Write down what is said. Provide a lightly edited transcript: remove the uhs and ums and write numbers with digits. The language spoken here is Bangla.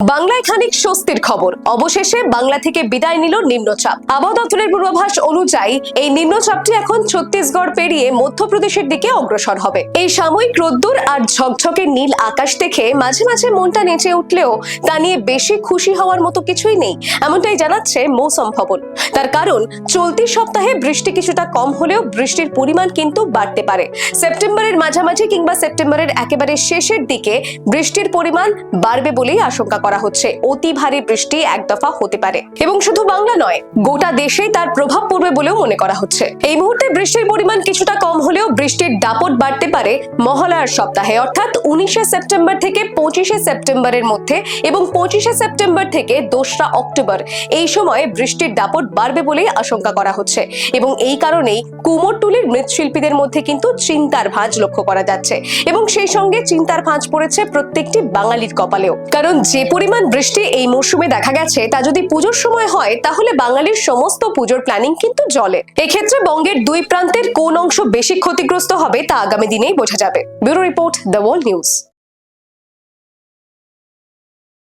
বাংলায় খানিক স্বস্তির খবর। অবশেষে বাংলা থেকে বিদায় নিল নিম্নচাপ। আবহাওয়া দপ্তরের পূর্বাভাস অনুযায়ী এই নিম্নচাপটি এখন ছত্তিশগড় পেরিয়ে মধ্যপ্রদেশের দিকে অগ্রসর হবে। এই সাময়িক রোদ্দুর আর ঝকঝকে নীল আকাশ দেখে মাঝে মাঝে মনটা নেচে উঠলেও তা নিয়ে বেশি খুশি হওয়ার মতো কিছুই নেই, এমনটাই জানাচ্ছে মৌসম ভবন। তার কারণ, চলতি সপ্তাহে বৃষ্টি কিছুটা কম হলেও বৃষ্টির পরিমাণ কিন্তু বাড়তে পারে। সেপ্টেম্বরের মাঝামাঝি কিংবা সেপ্টেম্বরের একেবারে শেষের দিকে বৃষ্টির পরিমাণ বাড়বে বলেই আশঙ্কা করা হচ্ছে। অতি ভারী বৃষ্টি এক দফা হতে পারে এবং শুধু বাংলা নয়, গোটা দেশেই তার প্রভাব পড়বে বলেও মনে করা হচ্ছে। এই মুহূর্তে বৃষ্টির পরিমাণ কিছুটা কম হলেও বৃষ্টির দাপট বাড়তে পারে মহালয়ার সপ্তাহে, অর্থাৎ 19শে সেপ্টেম্বর থেকে 25শে সেপ্টেম্বরের মধ্যে এবং 25শে সেপ্টেম্বর থেকে 2রা অক্টোবর এই সময়ে বৃষ্টির দাপট বাড়বে বলেই আশঙ্কা করা হচ্ছে। এবং এই কারণেই কুমোরটুলির মৃৎশিল্পীদের মধ্যে কিন্তু চিন্তার ভাঁজ লক্ষ্য করা যাচ্ছে এবং সেই সঙ্গে চিন্তার ভাঁজ পড়েছে প্রত্যেকটি বাঙালির কপালেও। কারণ যে পরিমাণ বৃষ্টি এই মৌসুমে দেখা গেছে তা যদি পুজোর সময় হয় তাহলে বাঙালির সমস্ত পুজোর প্ল্যানিং কিন্তু জলে। এক্ষেত্রে বঙ্গের দুই প্রান্তের কোন অংশ বেশি ক্ষতিগ্রস্ত হবে তা আগামী দিনেই বোঝা যাবে। Bureau report, the world news.